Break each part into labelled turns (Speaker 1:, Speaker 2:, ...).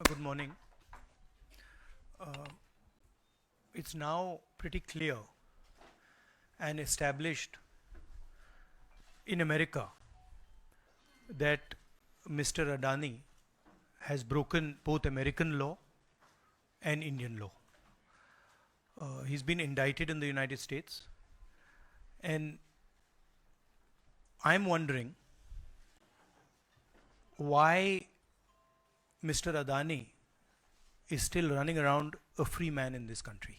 Speaker 1: Good morning. It's now pretty clear and established in America that Mr. Adani has broken both American law and Indian law. He's been indicted in the United States, and I'm wondering why Mr. Adani is still running around a free man in this country.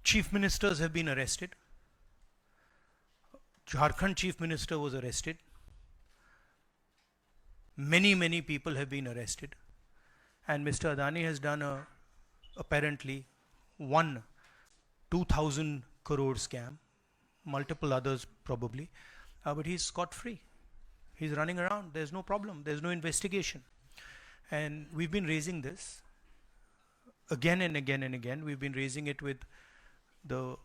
Speaker 1: Chief ministers have been arrested. Jharkhand chief minister was arrested. Many people have been arrested. And Mr. Adani has done apparently one 2,000 crore scam, multiple others probably, but he's scot free. He's running around. There's no problem. There's no investigation. And we've been raising this again and again and again. We've been raising it with the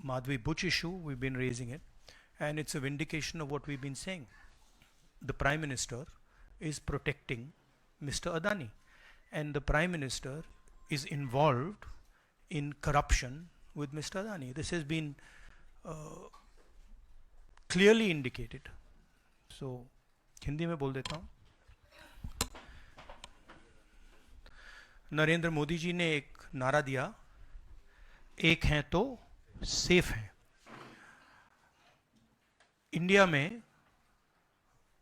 Speaker 1: Madhvi Buch issue. We've been raising it. And it's a vindication of what we've been saying. The Prime Minister is protecting Mr. Adani. And the Prime Minister is involved in corruption with Mr. Adani. This has been clearly indicated. So, Hindi में बोल देता हूँ. नरेंद्र मोदी जी ने एक नारा दिया, एक हैं तो सेफ हैं. इंडिया में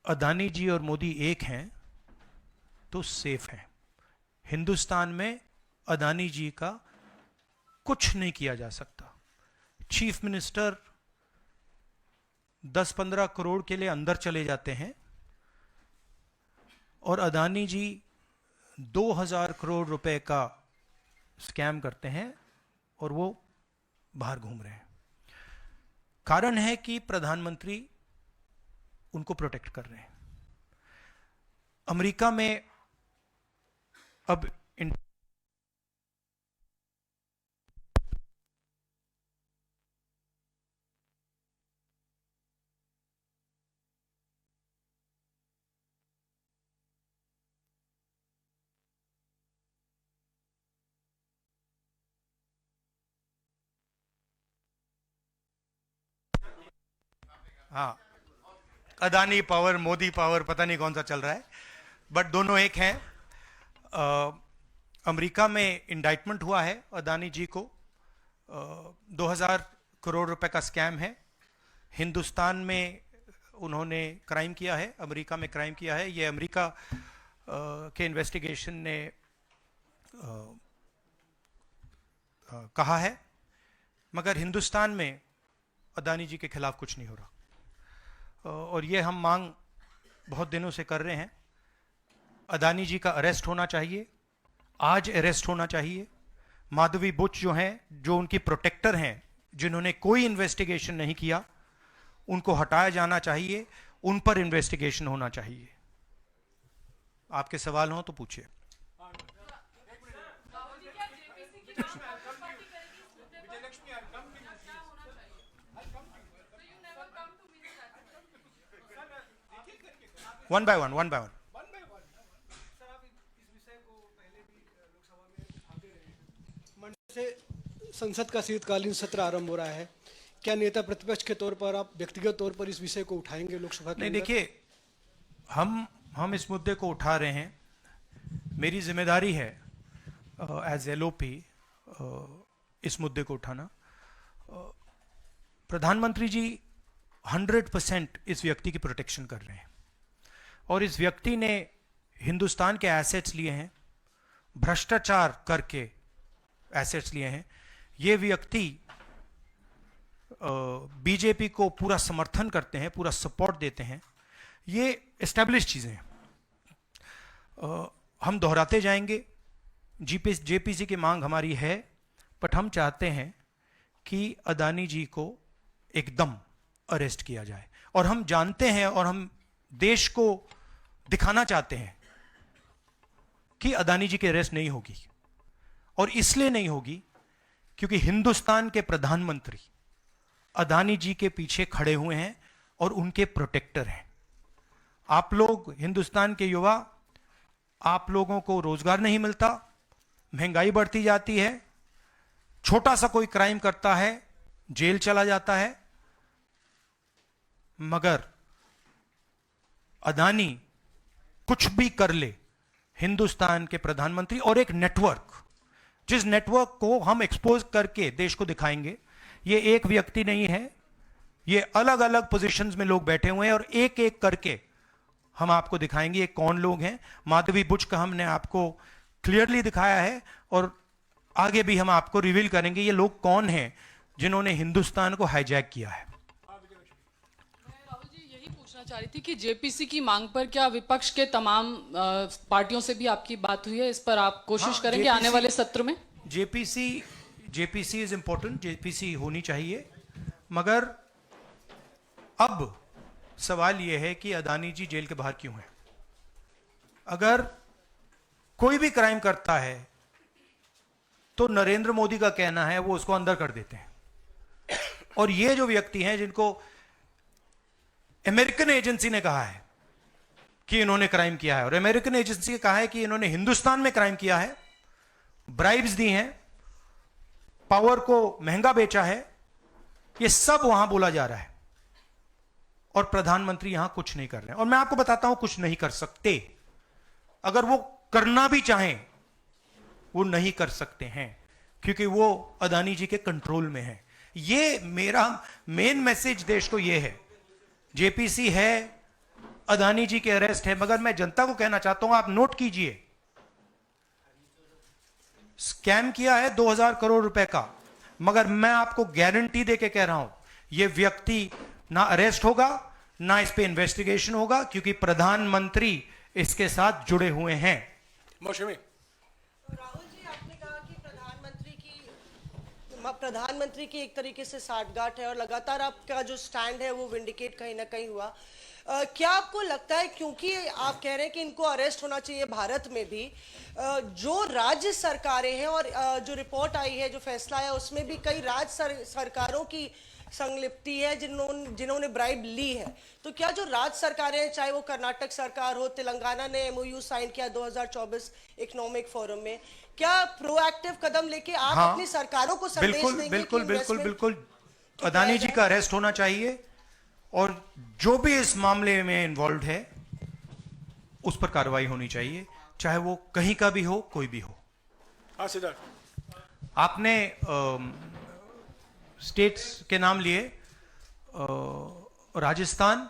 Speaker 1: अदानी जी और मोदी एक हैं तो सेफ हैं. हिंदुस्तान में अदानी जी का कुछ नहीं किया जा सकता. चीफ मिनिस्टर 10-15 करोड़ के लिए अंदर चले जाते हैं और अदानी जी 2000 करोड़ रुपए का स्कैम करते हैं और वो बाहर घूम रहे हैं. कारण है कि प्रधानमंत्री उनको प्रोटेक्ट कर रहे हैं. अमेरिका में अब हाँ, अदानी पावर, मोदी पावर, पता नहीं कौन सा चल रहा है, बट दोनों एक हैं. अमेरिका में इंडाइटमेंट हुआ है अदानी जी को. 2000 करोड़ रुपए का स्कैम है. हिंदुस्तान में उन्होंने क्राइम किया है, अमेरिका में क्राइम किया है. ये अमेरिका के इन्वेस्टिगेशन ने कहा है, मगर हिंदुस्तान में अदानी जी के खिलाफ कुछ नहीं हो रहा. और ये हम मांग बहुत दिनों से कर रहे हैं. अदानी जी का अरेस्ट होना चाहिए, आज अरेस्ट होना चाहिए. माधवी बुच जो हैं, जो उनकी प्रोटेक्टर हैं, जिन्होंने कोई इन्वेस्टिगेशन नहीं किया, उनको हटाया जाना चाहिए. उन पर इन्वेस्टिगेशन होना चाहिए. आपके सवाल हो तो पूछिए. One by one.
Speaker 2: संसद का शीतकालीन सत्र आरंभ हो रहा है. क्या नेता प्रतिपक्ष के तौर पर आप व्यक्तिगत तौर पर इस विषय को उठाएंगे लोकसभा के?
Speaker 1: नहीं, देखिए, हम इस मुद्दे को उठा रहे हैं. मेरी जिम्मेदारी है एज एलओपी इस मुद्दे को उठाना. प्रधानमंत्री जी 100% इस व्यक्ति की प्रोटेक्शन कर रहे हैं और इस व्यक्ति ने हिंदुस्तान के एसेट्स लिए हैं, भ्रष्टाचार करके एसेट्स लिए हैं. ये व्यक्ति बीजेपी को पूरा समर्थन करते हैं, पूरा सपोर्ट देते हैं. ये एस्टेब्लिश चीज़ें हैं. हम दोहराते जाएंगे. जेपीसी की मांग हमारी है, बट हम चाहते हैं कि अदानी जी को एकदम अरेस्ट किया जाए. और हम जानते हैं और हम देश को दिखाना चाहते हैं कि अदानी जी की अरेस्ट नहीं होगी. और इसलिए नहीं होगी क्योंकि हिंदुस्तान के प्रधानमंत्री अदानी जी के पीछे खड़े हुए हैं और उनके प्रोटेक्टर हैं. आप लोग हिंदुस्तान के युवा आप लोगों को रोजगार नहीं मिलता, महंगाई बढ़ती जाती है, छोटा सा कोई क्राइम करता है जेल चला जाता है। मगर अदानी कुछ भी कर ले, हिंदुस्तान के प्रधानमंत्री और एक नेटवर्क, जिस नेटवर्क को हम एक्सपोज करके देश को दिखाएंगे, ये एक व्यक्ति नहीं है, ये अलग अलग पोजीशंस में लोग बैठे हुए हैं और एक एक करके हम आपको दिखाएंगे ये कौन लोग हैं। माधवी बुच का हमने आपको क्लियरली दिखाया है और आगे भी हम आपको रिवील करेंगे ये लोग कौन हैं जिन्होंने हिंदुस्तान को हाईजैक किया है।
Speaker 3: राहुल जी, यही पूछना चाह रही थी कि जेपीसी की मांग पर क्या विपक्ष के तमाम पार्टियों से भी आपकी बात हुई है? इस पर आप कोशिश करेंगे आने वाले सत्र में?
Speaker 1: जेपीसी इज इंपॉर्टेंट, जेपीसी होनी चाहिए, मगर अब सवाल यह है कि अदानी जी जेल के बाहर क्यों हैं? अगर कोई भी क्राइम करता है तो नरेंद्र मोदी का कहना है वो उसको अंदर कर देते हैं, और ये जो व्यक्ति हैं जिनको अमेरिकन एजेंसी ने कहा है कि इन्होंने क्राइम किया है, और अमेरिकन एजेंसी ने कहा है कि इन्होंने हिंदुस्तान में क्राइम किया है, ब्राइब्स दी हैं, पावर को महंगा बेचा है, ये सब वहां बोला जा रहा है और प्रधानमंत्री यहां कुछ नहीं कर रहे हैं। और मैं आपको बताता हूं कुछ नहीं कर सकते, अगर वो करना भी चाहें वो नहीं कर सकते हैं क्योंकि वो अदानी जी के कंट्रोल में है। ये मेरा मेन मैसेज देश को ये है, जेपीसी है, अदानी जी के अरेस्ट है, मगर मैं जनता को कहना चाहता हूं आप नोट कीजिए, स्कैम किया है 2000 करोड़ रुपए का, मगर मैं आपको गारंटी देके कह रहा हूं यह व्यक्ति ना अरेस्ट होगा ना इस पे इन्वेस्टिगेशन होगा क्योंकि प्रधानमंत्री इसके साथ जुड़े हुए हैं।
Speaker 4: मौसमी
Speaker 5: राहुल जी, आपने कहा कि प्रधानमंत्री की एक तरीके से साठगांठ है और लगातार आपका जो स्टैंड है वो विंडिकेट कहीं ना कहीं हुआ। क्या आपको लगता है, क्योंकि आप कह रहे हैं कि इनको अरेस्ट होना चाहिए भारत में भी, जो राज्य सरकारें हैं और जो रिपोर्ट आई है, जो फैसला आया, उसमें भी कई राज्य सरकारों की संलिप्ति है जिन्होंने ब्राइब ली है, तो क्या जो राज्य सरकारें हैं, चाहे वो कर्नाटक सरकार हो, तेलंगाना ने एमओयू साइन किया 2024 इकोनॉमिक फोरम में, क्या प्रोएक्टिव कदम लेके आप अपनी सरकारों को संदेश देंगे?
Speaker 1: बिल्कुल बिल्कुल बिल्कुल अदानी जी का अरेस्ट होना चाहिए और जो भी इस मामले में इन्वॉल्व है उस पर कार्रवाई होनी चाहिए, चाहे वो कहीं का भी हो, कोई भी हो।
Speaker 4: हाँ सिद्धार्थ,
Speaker 1: आपने स्टेट्स के नाम लिए, राजस्थान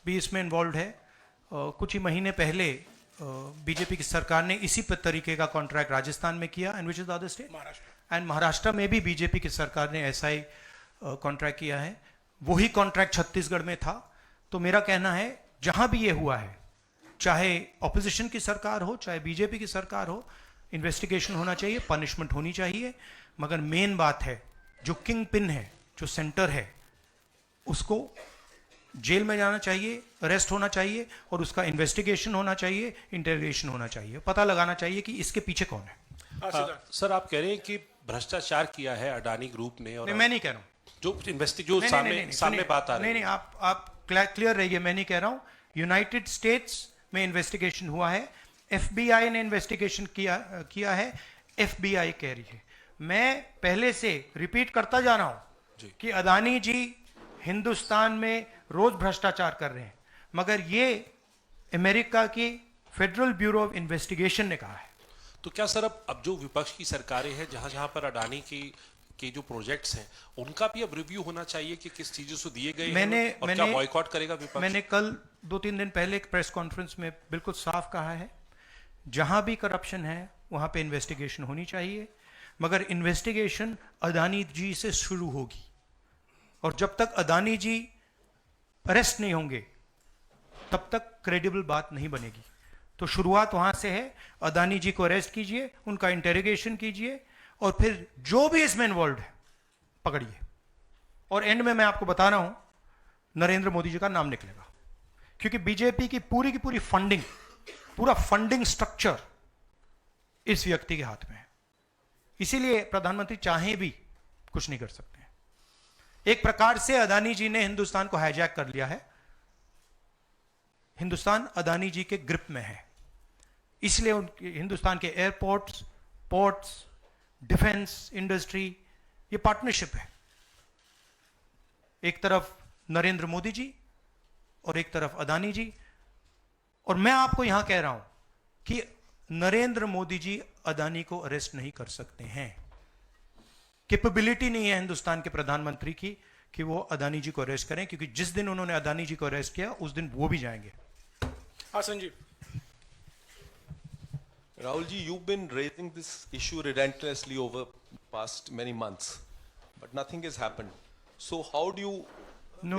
Speaker 1: भी इसमें इन्वॉल्व है। कुछ ही महीने पहले बीजेपी की सरकार ने इसी तरीके का कॉन्ट्रैक्ट राजस्थान में किया, and which is the other state, and Maharashtra में भी बीजेपी की सरकार ने ऐसा ही कॉन्ट्रैक्ट किया है। वही कॉन्ट्रैक्ट छत्तीसगढ़ में था। तो मेरा कहना है जहां भी ये हुआ है, चाहे ऑपोजिशन की सरकार हो चाहे बीजेपी की सरकार हो, इन्वेस्टिगेशन होना चाहिए, पनिशमेंट होनी चाहिए, मगर मेन बात है जो किंग पिन है, जो सेंटर है, उसको जेल में जाना चाहिए, अरेस्ट होना चाहिए और उसका इन्वेस्टिगेशन होना चाहिए, इंटरोगेशन होना चाहिए, पता लगाना चाहिए कि इसके पीछे कौन है।
Speaker 4: हाँ सिद्धार्थ,
Speaker 6: सर आप कह रहे हैं कि भ्रष्टाचार किया है अडानी ग्रुप ने, और
Speaker 1: नहीं, मैं नहीं कह रहा हूं,
Speaker 6: जो सामने बात आ रही है।
Speaker 1: नहीं, आप क्लियर रहिए, मैं नहीं कह रहा हूं। यूनाइटेड स्टेट्स में इन्वेस्टिगेशन हुआ है, एफबीआई ने इन्वेस्टिगेशन किया है, एफबीआई कह रही है। मैं पहले से रिपीट करता जा रहा हूं कि अदानी जी हिंदुस्तान में रोज भ्रष्टाचार कर रहे हैं, मगर ये अमेरिका की फेडरल ब्यूरो ऑफ इन्वेस्टिगेशन ने कहा है।
Speaker 6: तो क्या सर अब जो विपक्ष की सरकारें हैं, जहां जहां पर अडानी के जो प्रोजेक्ट्स हैं, उनका भी अब रिव्यू होना चाहिए कि किस चीजों से दिए गए हैं और क्या बॉयकॉट करेगा विपक्ष?
Speaker 1: मैंने कल 2-3 दिन पहले एक प्रेस कॉन्फ्रेंस में बिल्कुल साफ कहा है, जहां भी करप्शन है वहां पे इन्वेस्टिगेशन होनी चाहिए, मगर इन्वेस्टिगेशन अदानी जी से शुरू होगी, और जब तक अदानी जी अरेस्ट नहीं होंगे तब तक क्रेडिबल बात नहीं बनेगी। तो शुरुआत वहां से है, अदानी जी को अरेस्ट कीजिए, उनका इंटेरोगेशन कीजिए, और फिर जो भी इसमें इन्वॉल्व है पकड़िए, और एंड में मैं आपको बता रहा हूं नरेंद्र मोदी जी का नाम निकलेगा, क्योंकि बीजेपी की पूरी फंडिंग, पूरा फंडिंग स्ट्रक्चर इस व्यक्ति के हाथ में है। इसीलिए प्रधानमंत्री चाहे भी कुछ नहीं कर सकते हैं। एक प्रकार से अदानी जी ने हिंदुस्तान को हाईजैक कर लिया है, हिंदुस्तान अदानी जी के ग्रिप में है। इसलिए हिंदुस्तान के एयरपोर्ट्स, पोर्ट्स, डिफेंस इंडस्ट्री, ये पार्टनरशिप है। एक तरफ नरेंद्र मोदी जी और एक तरफ अदानी जी। और मैं आपको यहां कह रहा हूं कि नरेंद्र मोदी जी अदानी को अरेस्ट नहीं कर सकते हैं। कैपेबिलिटी नहीं है हिंदुस्तान के प्रधानमंत्री की कि वो अदानी जी को अरेस्ट करें, क्योंकि जिस दिन उन्होंने अदानी जी को अरेस्ट किया उस दिन वो भी जाएंगे।
Speaker 4: हाँ Sanjeev.
Speaker 7: Rahul ji, you've been raising this issue relentlessly over past many months, but nothing has happened. So how do you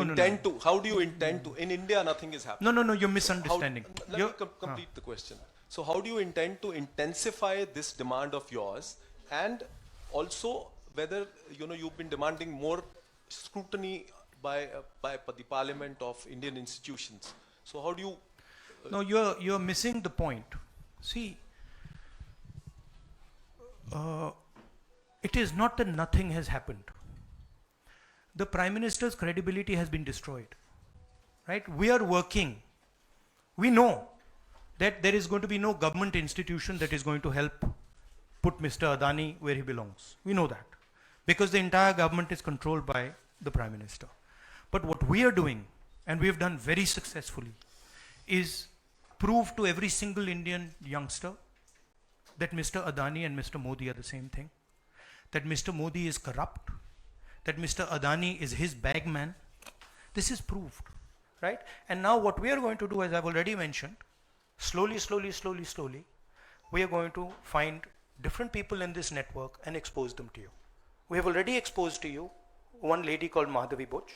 Speaker 7: intend to? How do you intend to? In India, nothing is happening.
Speaker 1: No, you're
Speaker 7: How,
Speaker 1: misunderstanding.
Speaker 7: let me complete the question. So how do you intend to intensify this demand of yours, and also whether you've been demanding more scrutiny by the Parliament of Indian institutions? So how do you?
Speaker 1: No, you're missing the point. See, it is not that nothing has happened. The Prime Minister's credibility has been destroyed. Right? We are working. We know that there is going to be no government institution that is going to help put Mr. Adani where he belongs. We know that. Because the entire government is controlled by the Prime Minister. But what we are doing, and we have done very successfully, is prove to every single Indian youngster that Mr. Adani and Mr. Modi are the same thing. That Mr. Modi is corrupt. That Mr. Adani is his bagman. This is proved. Right? And now what we are going to do, as I've already mentioned, slowly, we are going to find different people in this network and expose them to you. We have already exposed to you one lady called Madhavi Butch.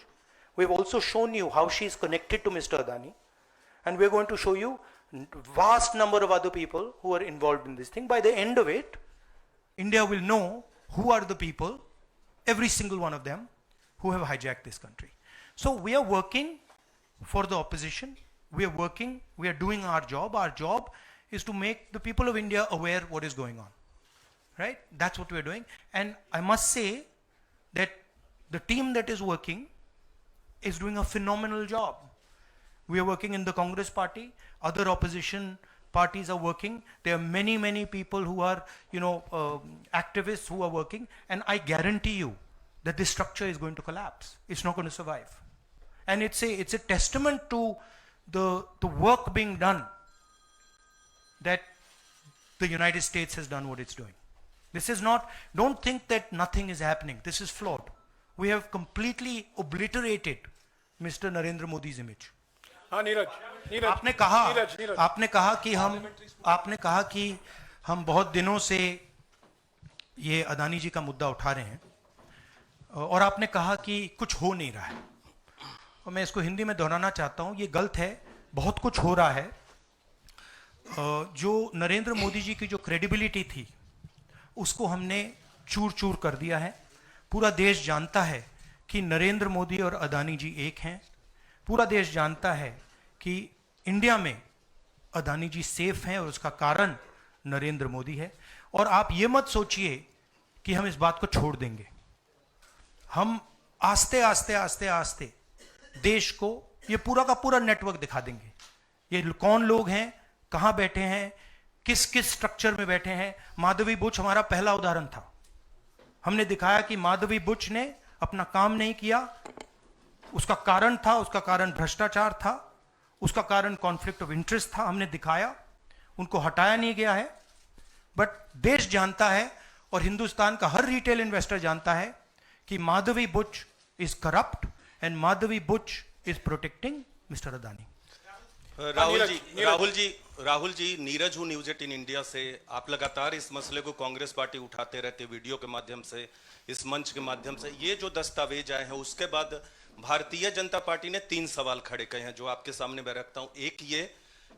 Speaker 1: We've also shown you how she is connected to Mr. Adani. And we're going to show you vast number of other people who are involved in this thing. By the end of it, India will know who are the people, every single one of them, who have hijacked this country. So we are working for the opposition. We are doing our job. Our job is to make the people of India aware what is going on. Right? That's what we're doing. And I must say that the team that is working is doing a phenomenal job. We are working in the Congress party. Other opposition parties are working. There are many people who are, activists who are working. And I guarantee you that this structure is going to collapse. It's not going to survive. And it's a testament to the work being done that the United States has done what it's doing. This is not, don't think that nothing is happening. This is flawed. We have completely obliterated Mr. Narendra Modi's image.
Speaker 4: हाँ नीरज।
Speaker 1: आपने कहा कि हम बहुत दिनों से ये अदानी जी का मुद्दा उठा रहे हैं और आपने कहा कि कुछ हो नहीं रहा है, और मैं इसको हिंदी में दोहराना चाहता हूं, ये गलत है। बहुत कुछ हो रहा है। जो नरेंद्र मोदी जी की जो क्रेडिबिलिटी थी उसको हमने चूर चूर कर दिया है। पूरा देश जानता है कि नरेंद्र मोदी और अदानी जी एक हैं। पूरा देश जानता है कि इंडिया में अदानी जी सेफ हैं और उसका कारण नरेंद्र मोदी है। और आप ये मत सोचिए कि हम इस बात को छोड़ देंगे। हम आस्ते आस्ते देश को ये पूरा का पूरा नेटवर्क दिखा देंगे। ये कौन लोग हैं, कहां बैठे हैं, किस स्ट्रक्चर में बैठे हैं। माधवी बुच हमारा पहला उदाहरण था। हमने दिखाया कि माधवी बुच ने अपना काम नहीं किया। उसका कारण भ्रष्टाचार था, उसका कारण कॉन्फ्लिक्ट ऑफ इंटरेस्ट था। हमने दिखाया, उनको हटाया नहीं गया है। बट देश जानता है और हिंदुस्तान का हर रिटेल इन्वेस्टर जानता है कि Madhabi Buch is corrupt and Madhabi Buch is protecting mister Adani.
Speaker 8: Rahul ji, Neeraj हूं न्यूज 18 इंडिया से। आप लगातार इस मसले को कांग्रेस पार्टी उठाते रहते, वीडियो के माध्यम से, इस मंच के माध्यम से। ये जो दस्तावेज आए हैं उसके बाद भारतीय जनता पार्टी ने 3 सवाल खड़े किए हैं जो आपके सामने मैं रखता हूं। एक ये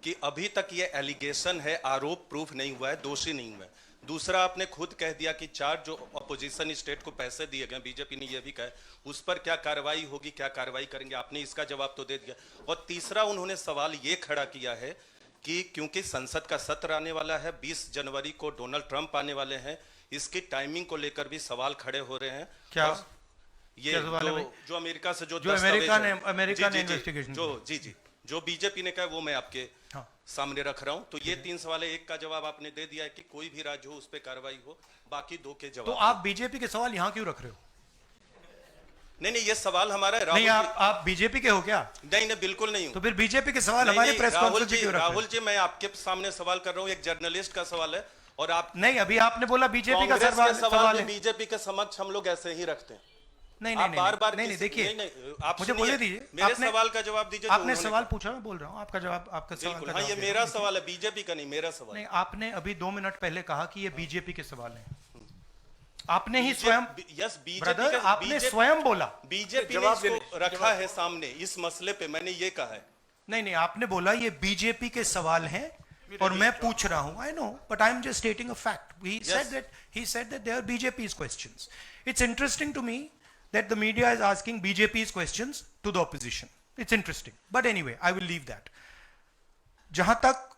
Speaker 8: कि अभी तक ये एलिगेशन है, आरोप प्रूफ नहीं हुआ है, दोषी नहीं हुआ है। दूसरा, आपने खुद कह दिया कि 4 जो अपोजिशन स्टेट को पैसे दिए गए, बीजेपी ने यह भी कहा, उस पर क्या कार्रवाई होगी, क्या कार्रवाई करेंगे, आपने इसका जवाब तो दे दिया। और तीसरा, उन्होंने सवाल ये खड़ा किया है कि क्योंकि संसद का सत्र आने वाला है, 20 जनवरी को डोनाल्ड ट्रंप आने वाले हैं, इसकी टाइमिंग को लेकर भी सवाल खड़े हो रहे हैं।
Speaker 1: क्या
Speaker 8: ये जो अमेरिका से जो
Speaker 1: अमेरिका ने इन्वेस्टिगेशन
Speaker 8: जो बीजेपी ने कहा वो मैं आपके
Speaker 1: हाँ।
Speaker 8: सामने रख रहा हूं। तो ये 3 सवाल है, एक का जवाब आपने दे दिया है कि कोई भी राज्य हो उस पर कार्रवाई हो, बाकी 2 के
Speaker 1: तो
Speaker 8: जवाब।
Speaker 1: आप बीजेपी के सवाल यहाँ क्यों रख रहे हो?
Speaker 8: नहीं, ये सवाल हमारा राहुल
Speaker 1: नहीं, आप बीजेपी के हो क्या?
Speaker 8: नहीं, बिल्कुल नहीं हूं।
Speaker 1: तो फिर बीजेपी के सवाल हमारे प्रेस कॉन्फ्रेंस में क्यों रख रहे हो?
Speaker 8: राहुल जी, मैं आपके सामने सवाल कर रहा हूं, एक जर्नलिस्ट का सवाल है, और आप
Speaker 1: नहीं, अभी आपने बोला बीजेपी का
Speaker 8: कांग्रेस के
Speaker 1: सवाल है।
Speaker 8: बीजेपी के समक्ष हम लोग ऐसे ही रखते हैं।
Speaker 1: नहीं
Speaker 8: आप
Speaker 1: नहीं
Speaker 8: बार-बार
Speaker 1: नहीं, देखिए,
Speaker 8: आप
Speaker 1: मुझे बोलने दीजिए।
Speaker 8: मेरे
Speaker 1: आपने
Speaker 8: सवाल का जवाब दीजिए।
Speaker 1: आपने सवाल पूछा, मैं बोल रहा हूँ आपका जवाब, आपका सवाल
Speaker 8: बिल्कुल,
Speaker 1: का
Speaker 8: हाँ, ये
Speaker 1: जवाब दे
Speaker 8: मेरा
Speaker 1: रहा हूँ।
Speaker 8: सवाल है, बीजेपी का नहीं, मेरा सवाल।
Speaker 1: नहीं, आपने अभी 2 मिनट पहले कहा कि ये बीजेपी के सवाल हैं। आपने ही स्वयं,
Speaker 8: यस,
Speaker 1: ब्रदर, आपने स्वयं बोला।
Speaker 8: बीजेपी ने इसको रखा है सामने इस मसले पे, मैंने ये कहा है।
Speaker 1: नहीं नहीं, आपने बोला ये बीजेपी के सवाल हैं और मैं पूछ रहा हूं। I know, but I am just stating a fact. he said that they are BJP's questions. It's interesting to me that the media is asking BJP's questions to the opposition. It's interesting, but anyway, I will leave that. जहां तक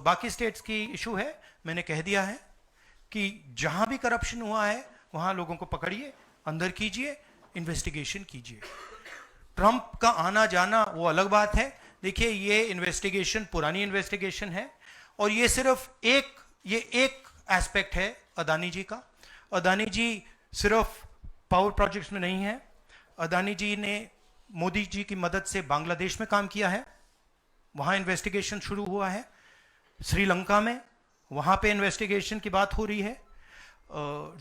Speaker 1: बाकी states की issue है, मैंने कह दिया है कि जहां भी करप्शन हुआ है वहां लोगों को पकड़िए, अंदर कीजिए, इन्वेस्टिगेशन कीजिए। ट्रंप का आना जाना वो अलग बात है। देखिए, ये इन्वेस्टिगेशन पुरानी इन्वेस्टिगेशन है और ये सिर्फ एक एस्पेक्ट है अदानी जी का। अदानी जी सिर्फ पावर प्रोजेक्ट्स में नहीं है। अदानी जी ने मोदी जी की मदद से बांग्लादेश में काम किया है, वहां इन्वेस्टिगेशन शुरू हुआ है। श्रीलंका में, वहां पे इन्वेस्टिगेशन की बात हो रही है।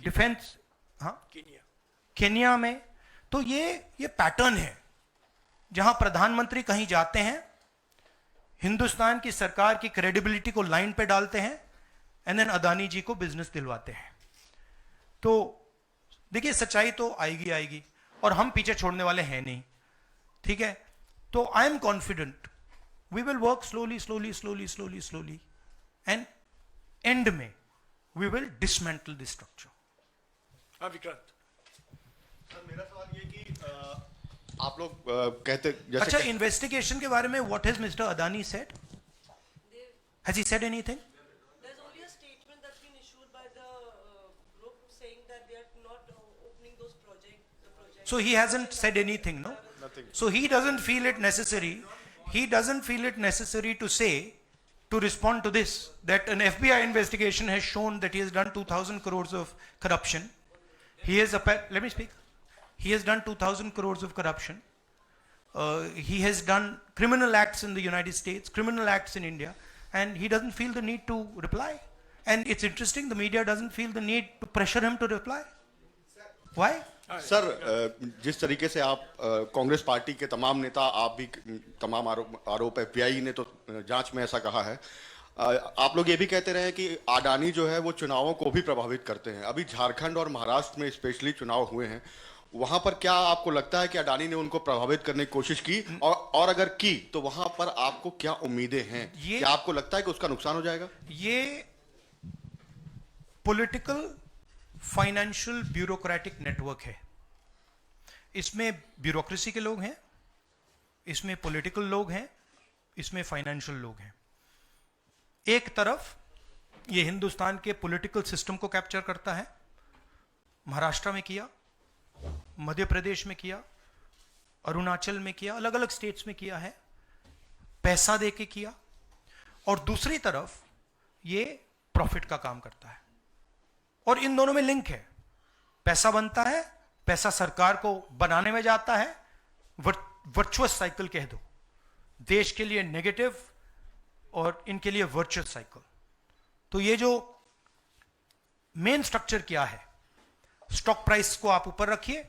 Speaker 1: डिफेंस, हाँ, केन्या में। तो ये पैटर्न है जहां प्रधानमंत्री कहीं जाते हैं, हिंदुस्तान की सरकार की क्रेडिबिलिटी को लाइन पे डालते हैं, एंड देन अदानी जी को बिजनेस दिलवाते हैं। तो देखिए, सच्चाई तो आएगी और हम पीछे छोड़ने वाले हैं नहीं, ठीक है? तो I am confident we will work slowly and end में we will dismantle this structure.
Speaker 4: हाँ विक्रांत,
Speaker 9: मेरा सवाल ये कि आप लोग कहते जैसे
Speaker 1: अच्छा, इन्वेस्टिगेशन के बारे में what has mister Adani said? Has he said anything?
Speaker 5: There's only a statement that's been issued by the group saying that they are not opening those projects.
Speaker 1: So he hasn't said anything, no?
Speaker 9: Nothing.
Speaker 1: So he doesn't feel it necessary. He doesn't feel it necessary to say, to respond to this, that an FBI investigation has shown that he has done 2,000 crores of corruption. He has, let me speak. He has done 2,000 crores of corruption. He has done criminal acts in the United States, criminal acts in India, and he doesn't feel the need to reply. And it's interesting, the media doesn't feel the need to pressure him to reply. Why?
Speaker 9: Sir, जिस तरीके से आप Congress party के तमाम नेता, आप भी तमाम आरोप FBI ने तो जांच में ऐसा कहा है, आप लोग ये भी कहते रहे कि अडानी जो है वो चुनावों को भी प्रभावित करते हैं। अभी झारखंड और महाराष्ट्र में स्पेशली चुनाव हुए हैं, वहां पर क्या आपको लगता है कि अडानी ने उनको प्रभावित करने की कोशिश की, और अगर की तो वहां पर आपको क्या उम्मीदें हैं? क्या आपको लगता है कि उसका नुकसान हो जाएगा?
Speaker 1: ये पॉलिटिकल फाइनेंशियल ब्यूरोक्रेटिक नेटवर्क है। इसमें ब्यूरोक्रेसी के लोग हैं, इसमें पॉलिटिकल लोग हैं, इसमें फाइनेंशियल लोग हैं। एक तरफ ये हिंदुस्तान के पॉलिटिकल सिस्टम को कैप्चर करता है, महाराष्ट्र में किया, मध्य प्रदेश में किया, अरुणाचल में किया, अलग अलग स्टेट्स में किया है, पैसा देके किया। और दूसरी तरफ ये प्रॉफिट का काम करता है, और इन दोनों में लिंक है। पैसा बनता है, पैसा सरकार को बनाने में जाता है, वर्चुअस साइकिल कह दो, देश के लिए नेगेटिव और इनके लिए वर्चुअस साइकिल। तो ये जो मेन स्ट्रक्चर क्या है, स्टॉक प्राइस को आप ऊपर रखिए,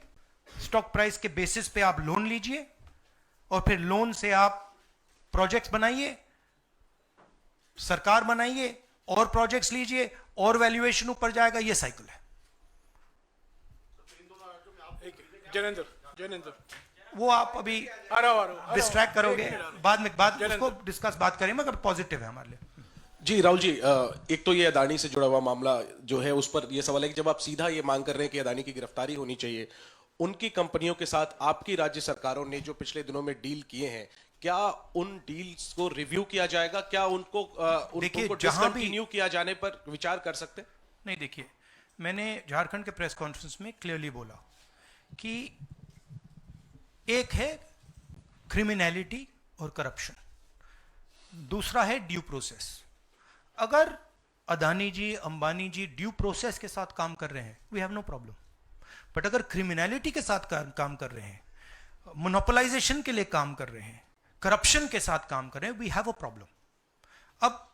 Speaker 1: स्टॉक प्राइस के बेसिस पे आप लोन लीजिए, और फिर लोन से आप प्रोजेक्ट्स बनाइए, सरकार बनाइए, और प्रोजेक्ट्स लीजिए, और वैल्यूएशन ऊपर जाएगा। ये साइकिल है।
Speaker 4: जैनेंद्र,
Speaker 1: वो आप अभी
Speaker 4: आ रहा हूं।
Speaker 1: डिस्ट्रैक्ट करोगे, बाद उसको डिस्कस बात करेंगे, मगर पॉजिटिव है हमारे लिए।
Speaker 10: जी राहुल जी, एक तो ये अदानी से जुड़ा हुआ मामला जो है, उस पर ये सवाल है कि जब आप सीधा ये मांग कर रहे हैं कि अदानी की गिरफ्तारी होनी चाहिए, उनकी कंपनियों के साथ आपकी राज्य सरकारों ने जो पिछले दिनों में डील किए हैं, क्या उन डील्स को रिव्यू किया जाएगा? क्या उनको डिसकंटिन्यू किया जाने पर विचार कर सकते हैं?
Speaker 1: नहीं, देखिए, मैंने झारखंड के प्रेस कॉन्फ्रेंस में क्लियरली बोला कि एक है क्रिमिनैलिटी और करप्शन, दूसरा है ड्यू प्रोसेस। अगर अदानी जी, अंबानी जी ड्यू प्रोसेस के साथ काम कर रहे हैं, we have no problem. But अगर क्रिमिनलिटी के साथ काम कर रहे हैं, मोनोपोलाइजेशन के लिए काम कर रहे हैं, करप्शन के साथ काम कर रहे हैं, वी हैव अ प्रॉब्लम। अब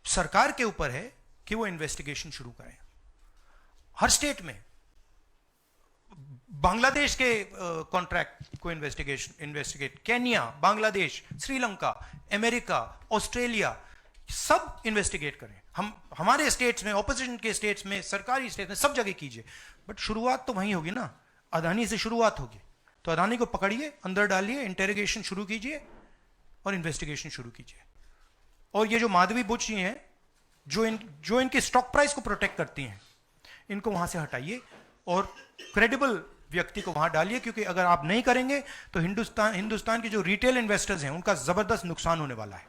Speaker 1: सरकार के ऊपर है कि वो इन्वेस्टिगेशन शुरू करें। हर स्टेट में बांग्लादेश के कॉन्ट्रैक्ट को investigate, Kenya, Bangladesh, Sri Lanka, America, Australia, सब इन्वेस्टिगेट करें। हम हमारे स्टेट्स में, ऑपोजिशन के स्टेट्स में, सरकारी स्टेट्स में, सब जगह कीजिए। बट शुरुआत तो वहीं होगी ना, अदानी से शुरुआत होगी। तो अदानी को पकड़िए, अंदर डालिए, इंटेरोगेशन शुरू कीजिए और इन्वेस्टिगेशन शुरू कीजिए। और ये जो माधवी बुच जी हैं, जो इनके स्टॉक प्राइस को प्रोटेक्ट करती हैं, इनको वहां से हटाइए और क्रेडिबल व्यक्ति को वहां डालिए, क्योंकि अगर आप नहीं करेंगे तो हिंदुस्तान के जो रिटेल इन्वेस्टर्स हैं उनका जबरदस्त नुकसान होने वाला है।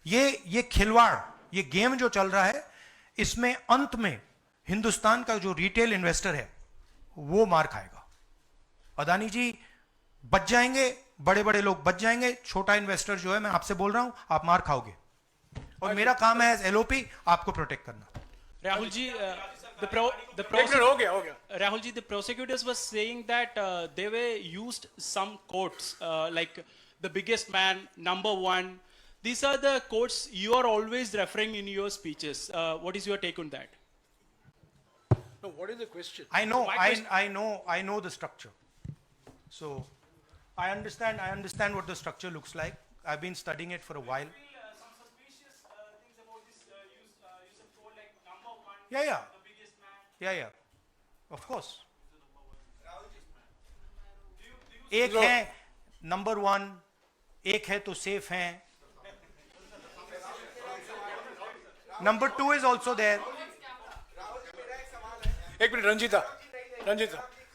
Speaker 1: ये खिलवाड़, ये गेम जो चल रहा है, इसमें अंत में हिंदुस्तान का जो रिटेल इन्वेस्टर है वो मार खाएगा। अदानी जी बच जाएंगे, बड़े बड़े लोग बच जाएंगे, छोटा इन्वेस्टर जो है, मैं आपसे बोल रहा हूं, आप मार खाओगे। और मेरा काम है एज एलओपी आपको प्रोटेक्ट करना।
Speaker 11: Rahul ji, Rahul ji, the prosecutors were saying that they were used some quotes like the biggest man, number one. These are the quotes you are always referring in your speeches. What is your take on that?
Speaker 4: No, what is the question?
Speaker 1: I know the structure. So I understand what the structure looks like. I've been studying it for a while.
Speaker 11: Some suspicious things about this use of quote like number one,
Speaker 1: Yeah.
Speaker 11: the biggest man.
Speaker 1: Yeah. Of course. एक है number one, एक है तो safe हैं, number two is also there.
Speaker 4: एक minute, Ranjita.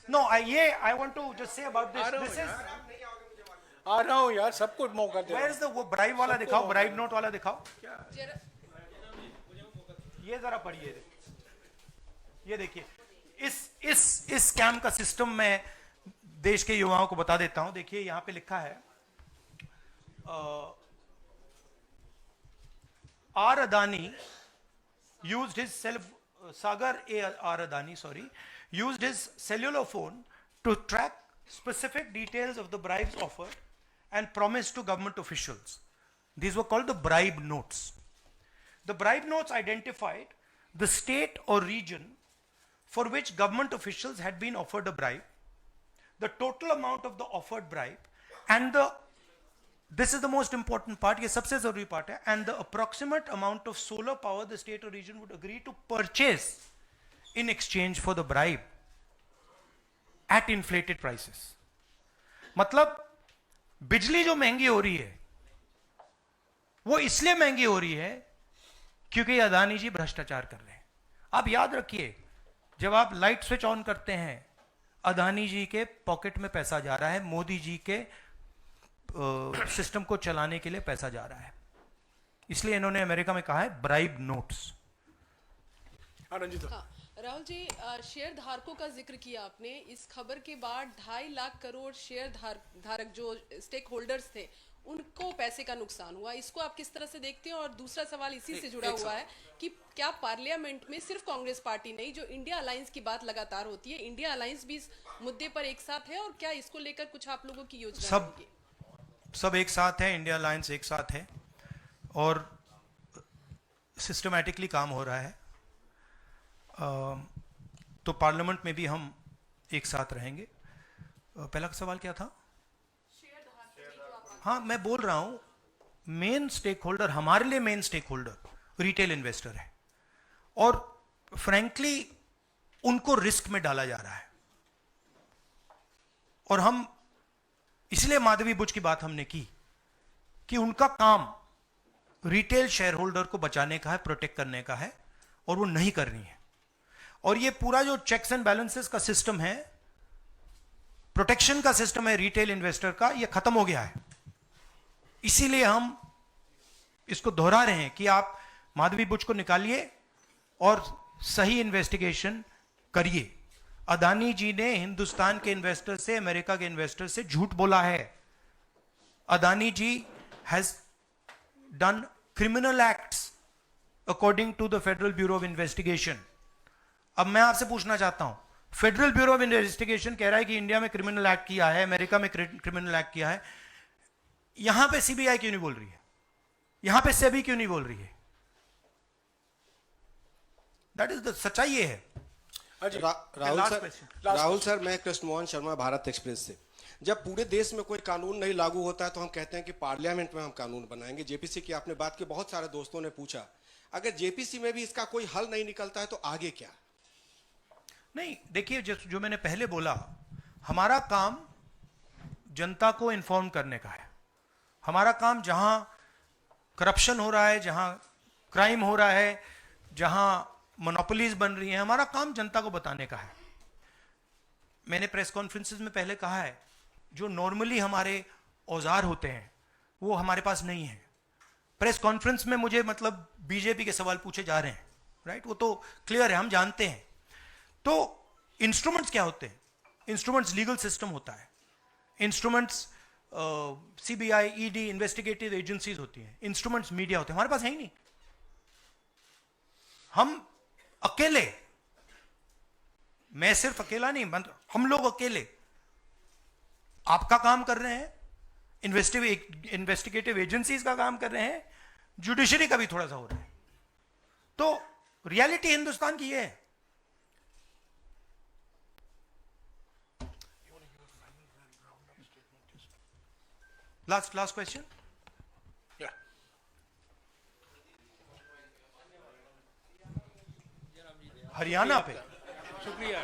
Speaker 1: No, I want to just say about this. This is,
Speaker 4: आ रहा हूँ यार, सबको मौका दे।
Speaker 1: where is the वो ब्राइब वाला दिखाओ, ब्राइब नोट वाला दिखाओ। ये जरा पढ़िए, ये देखिए, इस स्कैम का सिस्टम मैं देश के युवाओं को बता देता हूं। देखिए यहां पे लिखा है, R Adani used his Sagar R. Adani, used his cellular phone to track specific details of the bribes offered and promised to government officials. These were called the bribe notes. The bribe notes identified the state or region for which government officials had been offered a bribe, the total amount of the offered bribe, and this is the most important part, ये सबसे जरूरी part है, and the approximate amount of solar power the state or region would agree to purchase in exchange for the bribe at inflated prices. मतलब बिजली जो महंगी हो रही है वो इसलिए महंगी हो रही है क्योंकि अदानी जी भ्रष्टाचार कर रहे हैं। आप याद रखिए, जब आप लाइट स्विच ऑन करते हैं, अदानी जी के पॉकेट में पैसा जा रहा है, मोदी जी के सिस्टम को चलाने के लिए पैसा जा रहा है। इसलिए इन्होंने अमेरिका में कहा है bribe notes.
Speaker 3: Rahul ji, share धारकों का जिक्र किया आपने। इस खबर के बाद 2.5 लाख करोड़ शेयर धारक जो स्टेक होल्डर्स थे उनको पैसे का नुकसान हुआ, इसको आप किस तरह से देखते हैं? और दूसरा सवाल इसी से जुड़ा हुआ है कि क्या पार्लियामेंट में सिर्फ कांग्रेस पार्टी नहीं, जो इंडिया अलायंस की बात लगातार होती है, इंडिया अलायंस भी इस मुद्दे पर एक साथ है? और क्या इसको लेकर कुछ आप लोगों की योजना है?
Speaker 1: सब एक साथ है, इंडिया अलायंस एक साथ है और सिस्टमैटिकली काम हो रहा है। तो पार्लियामेंट में भी हम एक साथ रहेंगे। पहला सवाल क्या था? हाँ, मैं बोल रहा हूं, मेन स्टेक होल्डर, हमारे लिए main stake holder retail investor है और फ्रैंकली उनको रिस्क में डाला जा रहा है। और हम इसलिए माधवी बुच की बात हमने की कि उनका काम रिटेल शेयर होल्डर को बचाने का है, प्रोटेक्ट करने का है, और वो नहीं कर रही है। और ये पूरा जो चेक्स एंड बैलेंसेस का सिस्टम है, प्रोटेक्शन का सिस्टम है रिटेल इन्वेस्टर का, ये खत्म हो गया है। इसीलिए हम इसको दोहरा रहे हैं कि आप माधवी बुच को निकालिए और सही इन्वेस्टिगेशन करिए। अदानी जी ने हिंदुस्तान के इन्वेस्टर से, अमेरिका के इन्वेस्टर से झूठ बोला है। अदानी जी has done criminal acts according to the Federal Bureau of Investigation. अब मैं आपसे पूछना चाहता हूं, फेडरल ब्यूरो ऑफ इन्वेस्टिगेशन कह रहा है कि इंडिया में क्रिमिनल एक्ट किया है, अमेरिका में क्रिमिनल एक्ट किया है, यहां पे सीबीआई क्यों नहीं बोल रही है? यहां पे सेबी क्यों नहीं बोल रही है? दैट इज द सच्चाई ये है।
Speaker 12: राहुल सर, मैं कृष्ण मोहन शर्मा, भारत एक्सप्रेस से। जब पूरे देश में कोई कानून नहीं लागू होता है तो हम कहते हैं कि पार्लियामेंट में हम कानून बनाएंगे। जेपीसी की आपने बात की, बहुत सारे दोस्तों ने पूछा, अगर जेपीसी में भी इसका कोई हल नहीं निकलता है तो आगे क्या?
Speaker 1: नहीं, देखिए, जो मैंने पहले बोला, हमारा काम जनता को इन्फॉर्म करने का है। हमारा काम जहां करप्शन हो रहा है, जहां क्राइम हो रहा है, जहां मोनोपोलीज बन रही हैं, हमारा काम जनता को बताने का है। मैंने प्रेस कॉन्फ्रेंसेस में पहले कहा है, जो नॉर्मली हमारे औजार होते हैं वो हमारे पास नहीं है। प्रेस कॉन्फ्रेंस में मुझे मतलब बीजेपी के सवाल पूछे जा रहे हैं, राइट? वो तो क्लियर है, हम जानते हैं। तो इंस्ट्रूमेंट्स क्या होते हैं? इंस्ट्रूमेंट्स लीगल सिस्टम होता है, instruments CBI, ED, investigative agencies होती हैं, इंस्ट्रूमेंट्स मीडिया होते हैं। हमारे पास है ही नहीं। हम अकेले, मैं सिर्फ अकेला नहीं, हम लोग अकेले आपका काम कर रहे हैं, इन्वेस्टिगेटिव एजेंसीज का काम कर रहे हैं, जुडिशरी का भी थोड़ा सा हो रहा है। तो रियलिटी हिंदुस्तान की ये है। Last question. हरियाणा पे
Speaker 11: शुक्रिया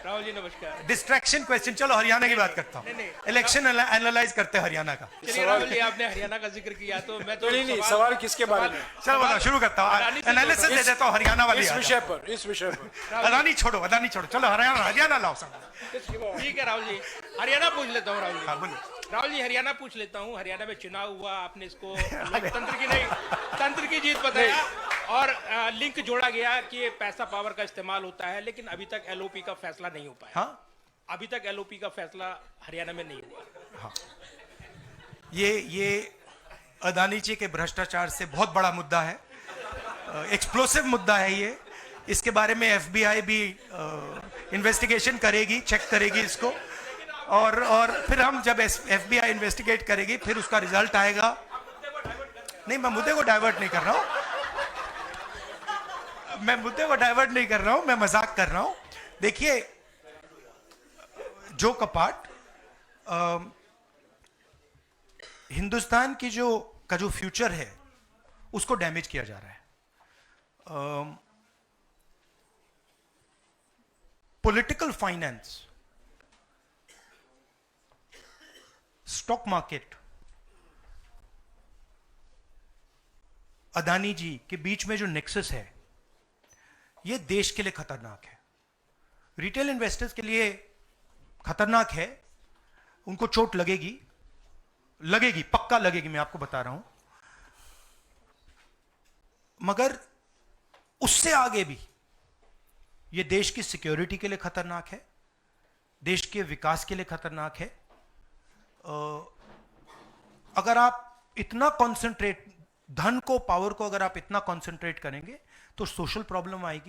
Speaker 11: राहुल जी, नमस्कार।
Speaker 1: डिस्ट्रैक्शन क्वेश्चन, चलो हरियाणा की बात करता हूं। इलेक्शन एनालाइज करते हैं हरियाणा का।
Speaker 11: चलिए राहुल जी, आपने हरियाणा का जिक्र किया तो मैं तो
Speaker 4: नहीं, सवाल किसके बारे में?
Speaker 1: चलो बताओ, शुरू करता हूं, एनालिसिस दे देता हूं हरियाणा वाली।
Speaker 4: इस विषय पर
Speaker 1: अदानी छोड़ो, चलो हरियाणा लाओ सब।
Speaker 11: ठीक है राहुल जी, हरियाणा पूछ लेता हूँ। राहुल जी, राहुल जी, हरियाणा पूछ लेता हूँ। हरियाणा में चुनाव हुआ, आपने इसको तंत्र की जीत बताया और लिंक जोड़ा गया कि पैसा पावर का इस्तेमाल होता है, लेकिन अभी तक एलओपी का फैसला नहीं हो पाया।
Speaker 1: हाँ?
Speaker 11: अभी तक एलओपी का फैसला हरियाणा में नहीं हुआ।
Speaker 1: हाँ। ये अदानी जी के भ्रष्टाचार से बहुत बड़ा मुद्दा है, एक्सप्लोसिव मुद्दा है ये। इसके बारे में एफबीआई भी इन्वेस्टिगेशन करेगी, चेक करेगी इसको, और फिर हम जब एफबीआई इन्वेस्टिगेट करेगी फिर उसका रिजल्ट आएगा। नहीं, मैं मुद्दे को डाइवर्ट नहीं कर रहा हूं, मैं मजाक कर रहा हूं। देखिए, जो कपाट हिंदुस्तान की का जो फ्यूचर है उसको डैमेज किया जा रहा है। Political finance, stock market, Adani ji के बीच में जो नेक्सस है, ये देश के लिए खतरनाक है, रिटेल इन्वेस्टर्स के लिए खतरनाक है। उनको चोट लगेगी, पक्का लगेगी, मैं आपको बता रहा हूं। मगर उससे आगे भी ये देश की सिक्योरिटी के लिए खतरनाक है, देश के विकास के लिए खतरनाक है। अगर आप इतना कॉन्सेंट्रेट, धन को, पावर को अगर आप इतना कॉन्सेंट्रेट करेंगे तो सोशल प्रॉब्लम आएगी।